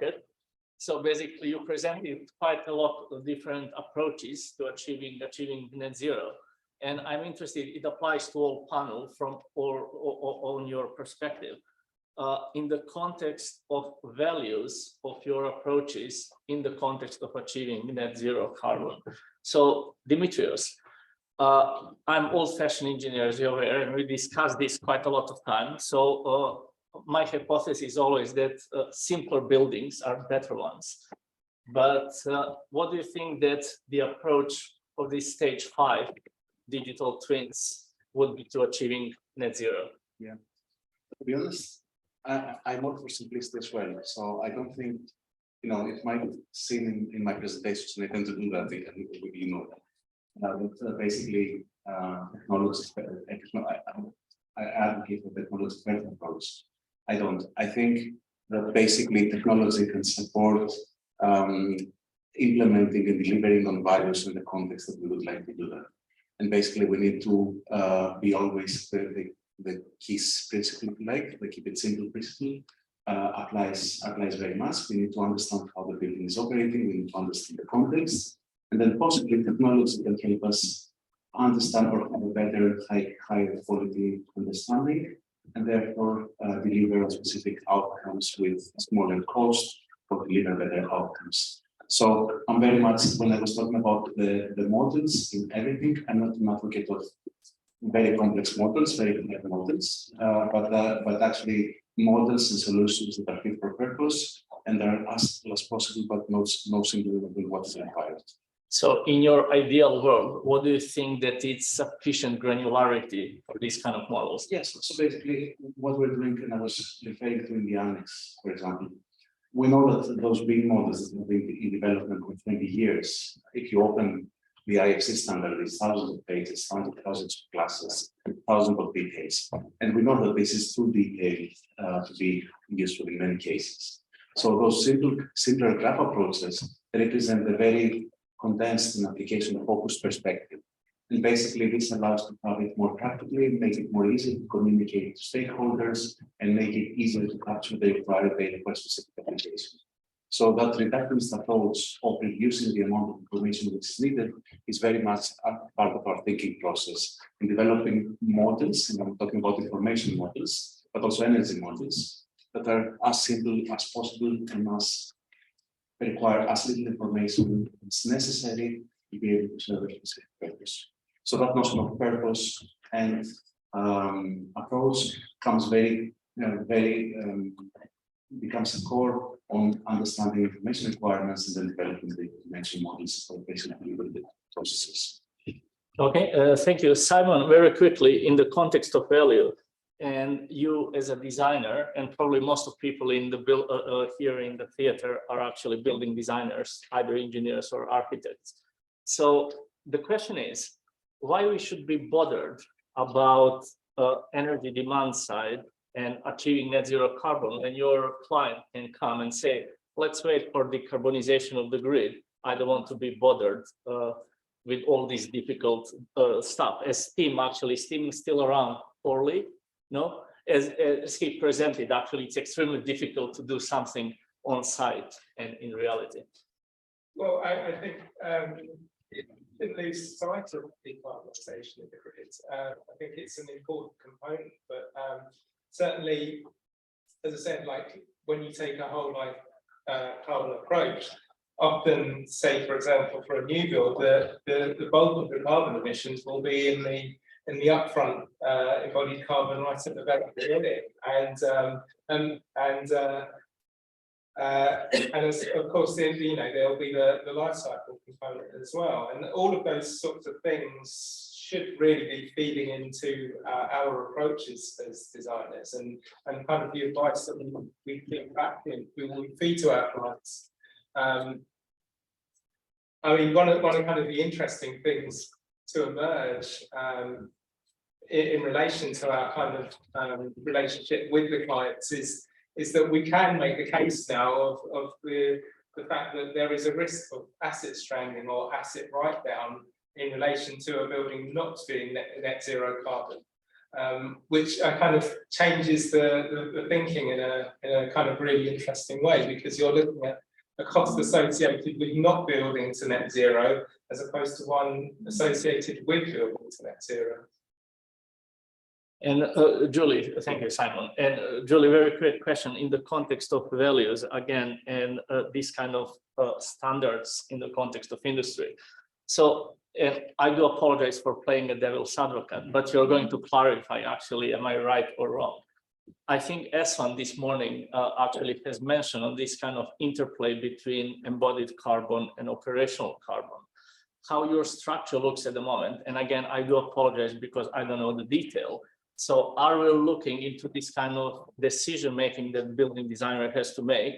rocket. So basically, you presented quite a lot of different approaches to achieving net zero. And I'm interested, it applies to all panels from on your perspective. In the context of values of your approaches, in the context of achieving net zero carbon. So Dimitrios, I'm old-fashioned engineer, as you're aware, and we discussed this quite a lot of time. So my hypothesis is always that simpler buildings are better ones. But what do you think that the approach of this stage 5 digital twins would be to achieving net zero? Yeah, to be honest, I'm more for simplicity as well. So I don't think, it might seem in my presentations, and I tend to do that, and you know that. Basically, technology, I advocate for technology-first approach. I don't. I think that basically technology can support implementing and delivering on values in the context that we would like to do that. And basically, we need to be always the KISS principle, the keep it simple principle, applies very much. We need to understand how the building is operating. We need to understand the context, and then possibly technology can help us understand or have a better, higher quality understanding, and therefore deliver specific outcomes with smaller cost or deliver better outcomes. So I'm very much, when I was talking about the models in everything, I'm not an advocate of very complex models, very complex models, but actually models and solutions that are fit for purpose and are as little as possible, but no single what is required. So in your ideal world, what do you think that it's sufficient granularity for these kind of models? Yes, so basically what we're doing, and I was referring to in the annex, for example, we know that those big models that have been in development for 20 years, if you open the IFC standard, there's thousands of pages, thousands of classes, thousands of details. And we know that this is too detailed to be useful in many cases. So those simpler graph approaches represent a very condensed and application-focused perspective. And basically, this allows to have it more practically, make it more easy to communicate to stakeholders, and make it easier to capture the required data for specific application. So that reductionist approach of reducing the amount of information which is needed is very much a part of our thinking process in developing models, and I'm talking about information models, but also energy models that are as simple as possible and require as little information as necessary to be able to serve a specific purpose. So that notion of purpose and approach comes becomes a core on understanding information requirements and then developing the information models for basically the processes. Okay, thank you. Simon, very quickly, in the context of value, and you as a designer, and probably most of people in the here in the theater are actually building designers, either engineers or architects. So the question is, why we should be bothered about energy demand side and achieving net zero carbon, and your client can come and say, let's wait for decarbonization of the grid. I don't want to be bothered with all this difficult stuff. As steam is still around poorly, no? As he presented, actually, it's extremely difficult to do something on site and in reality. Well, I think it lose sight of decarbonisation of the grid. I think it's an important component, but certainly, as I said, like when you take a whole life carbon approach, often, say for example, for a new build, the bulk of the carbon emissions will be in the upfront embodied carbon right at the very beginning, and as, of course, there'll be the life cycle component as well, and all of those sorts of things should really be feeding into our approaches as designers, and kind of the advice that we feed back in, we feed to our clients. I mean, one of kind of the interesting things to emerge in relation to our kind of relationship with the clients is that we can make a case now of the fact that there is a risk of asset stranding or asset write-down in relation to a building not being net zero carbon. which kind of changes the thinking in a kind of really interesting way, because you're looking at a cost associated with not building to net zero as opposed to one associated with building to net zero. And Julie, thank you, Simon. And Julie, very quick question in the context of values again, and these kind of standards in the context of industry. So, and I do apologize for playing a devil's advocate, but you're going to clarify actually, am I right or wrong? I think Eswan this morning actually has mentioned on this kind of interplay between embodied carbon and operational carbon, how your structure looks at the moment. And again, I do apologize because I don't know the detail. So are we looking into this kind of decision-making that building designer has to make?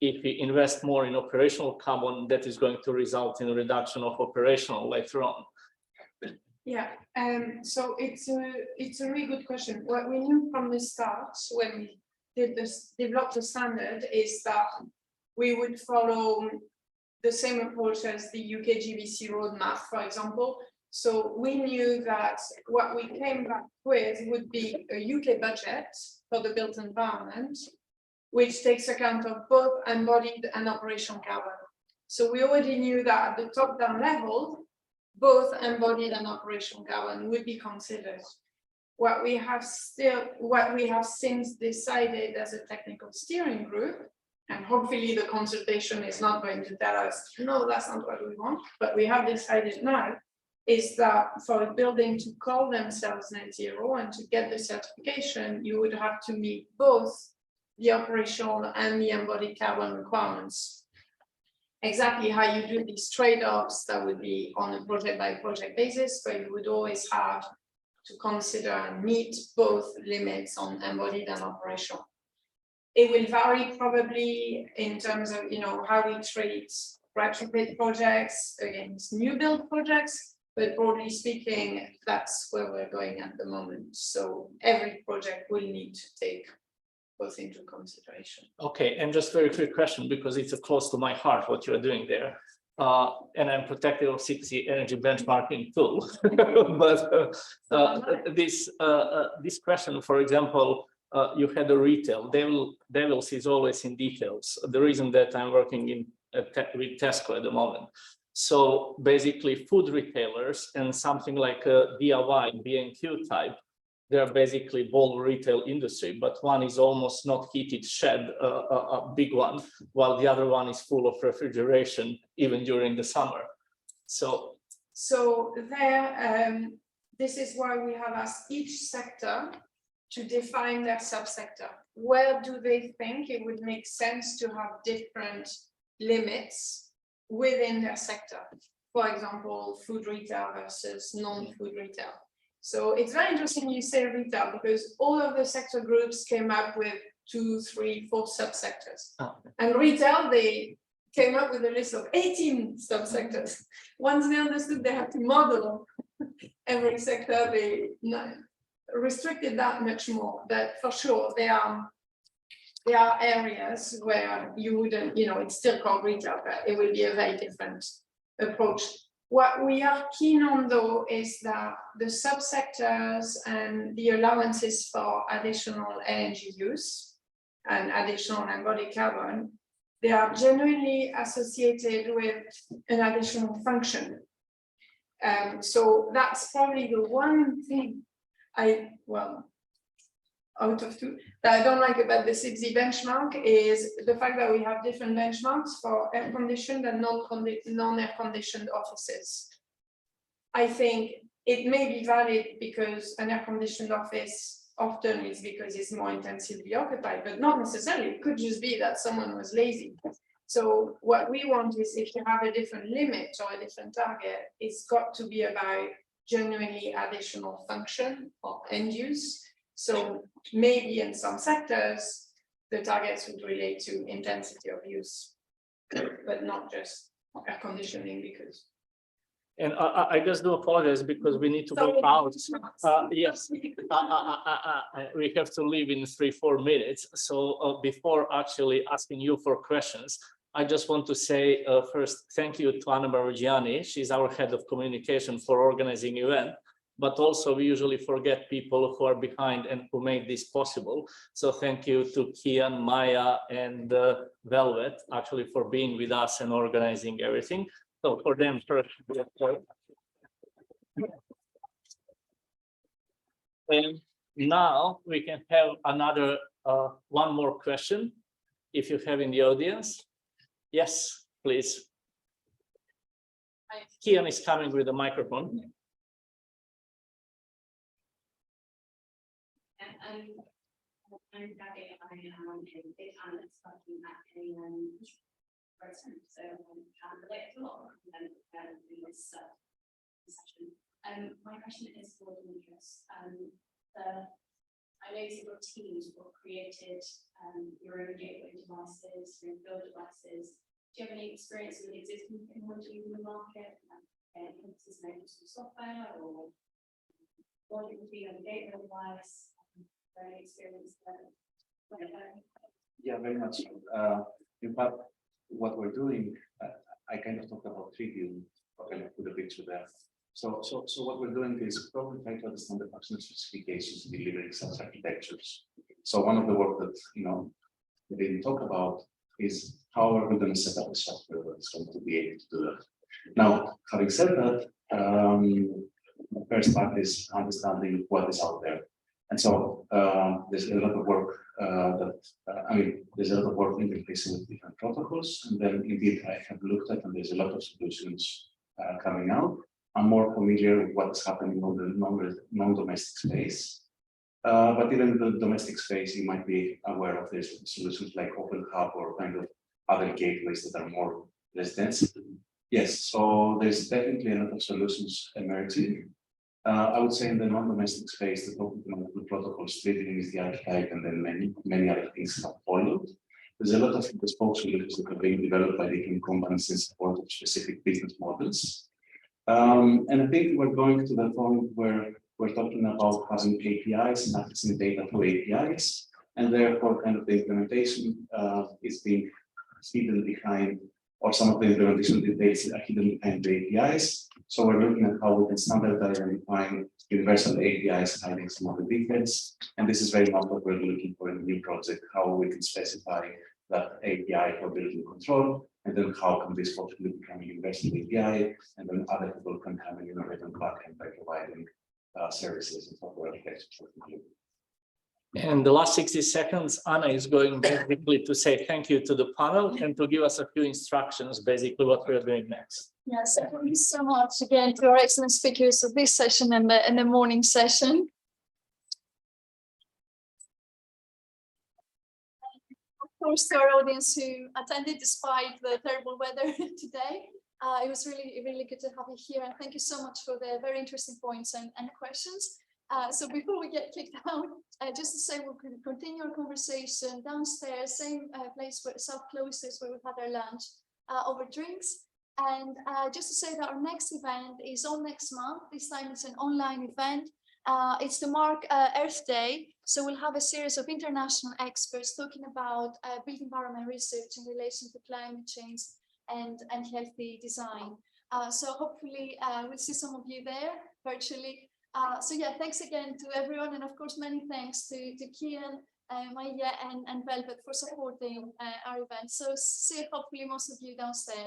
If we invest more in operational carbon, that is going to result in a reduction of operational later on. Yeah, so it's a really good question. What we knew from the start when we did this, developed the standard, is that we would follow the same approach as the UK GBC roadmap, for example. So we knew that what we came back with would be a UK budget for the built environment, which takes account of both embodied and operational carbon. So we already knew that at the top-down level, both embodied and operational carbon would be considered. What we have since decided as a technical steering group, and hopefully the consultation is not going to tell us, no, that's not what we want, but we have decided now, is that for a building to call themselves net zero and to get the certification, you would have to meet both the operational and the embodied carbon requirements. Exactly how you do these trade-offs, that would be on a project by project basis, but you would always have to consider and meet both limits on embodied and operational. It will vary probably in terms of, you know, how we treat retrofit projects against new build projects, but broadly speaking, that's where we're going at the moment. So every project will need to take both into consideration. Okay, and just very quick question, because it's close to my heart what you're doing there. And I'm protective of CPC energy benchmarking tool. But this question, for example, you had a retail, devils is always in details. The reason that I'm working in with Tesco at the moment. So basically food retailers and something like a DIY B&Q type, they're basically whole retail industry, but one is almost not heated shed, a big one, while the other one is full of refrigeration, even during the summer. So there, this is why we have asked each sector to define their subsector. Where do they think it would make sense to have different limits within their sector? For example, food retail versus non-food retail. So it's very interesting you say retail, because all of the sector groups came up with 2, 3, 4 subsectors. Oh. And retail, they came up with a list of 18 subsectors. Once they understood they had to model every sector, they restricted that much more. But for sure, there are areas where you wouldn't, you know, it's still called retail, but it will be a very different approach. What we are keen on, though, is that the subsectors and the allowances for additional energy use and additional embodied carbon, they are genuinely associated with an additional function. So that's probably the one thing out of 2 that I don't like about the CIBSE benchmark is the fact that we have different benchmarks for air-conditioned and non-air-conditioned offices. I think it may be valid because an air-conditioned office often is because it's more intensively occupied, but not necessarily. It could just be that someone was lazy. So what we want is, if you have a different limit or a different target, it's got to be about genuinely additional function or end use. So maybe in some sectors, the targets would relate to intensity of use, but not just air conditioning, because. And I just do apologize because we need to go out. Yes, we have to leave in 3-4 minutes. So before actually asking you for questions, I just want to say first, thank you to Anna Barugiani. She's our head of communication for organizing event. but also we usually forget people who are behind and who make this possible. So thank you to Kian, Maya, and Velvet actually for being with us and organizing everything. So for them first. And now we can have another one more question, if you have in the audience. Yes, please. Kian is coming with a microphone. I'm Gabby. I am a data analyst working at a person, so I'm related a lot in this session. My question is for Demetrius. I noticed your teams were created your own gateway devices, your own build devices. Do you have any experience with existing technology in the market? Emphasis maybe some software or what it would be on a gateway device? Any experience there? Yeah, very much. In fact, what we're doing, I kind of talked about preview, but I put a picture there. So what we're doing is probably trying to understand the functional specifications delivering such architectures. So one of the work that we didn't talk about is how are we going to set up the software that's going to be able to do that. Now, having said that, the first part is understanding what is out there. And so there's a lot of work there's a lot of work interfacing with different protocols. And then indeed I have looked at, and there's a lot of solutions coming out. I'm more familiar with what's happening on the non-domestic space. But even in the domestic space, you might be aware of there's solutions like Open Hub or kind of other gateways that are more less dense. Yes, so there's definitely a lot of solutions emerging. I would say in the non-domestic space, the protocol splitting is the archetype, and then many other things have followed. There's a lot of bespoke solutions that are being developed by different companies in support of specific business models. And I think we're going to the point where we're talking about having APIs and accessing data through APIs, and therefore kind of the implementation is being hidden behind, or some of the implementation details are hidden behind the APIs. So we're looking at how we can standardize and define universal APIs hiding some of the details. And this is very much what we're looking for in the new project, how we can specify that API for building control, and then how can this hopefully become a universal API, and then other people can come and innovate on backend by providing services and software architecture. And the last 60 seconds, Anna is going basically to say thank you to the panel and to give us a few instructions, basically what we're doing next. Yes, thank you so much again to our excellent speakers of this session and the morning session. Of course, to our audience who attended despite the terrible weather today, it was really good to have you here, and thank you so much for the very interesting points and questions. So before we get kicked out, just to say we'll continue our conversation downstairs, same place where South Cloisters, where we've had our lunch over drinks. And just to say that our next event is on next month. This time it's an online event. It's to mark Earth Day. So we'll have a series of international experts talking about built environment research in relation to climate change and healthy design. So hopefully we'll see some of you there virtually. So yeah, thanks again to everyone, and of course many thanks to Kian, Maya and Velvet for supporting our event. So see hopefully most of you downstairs.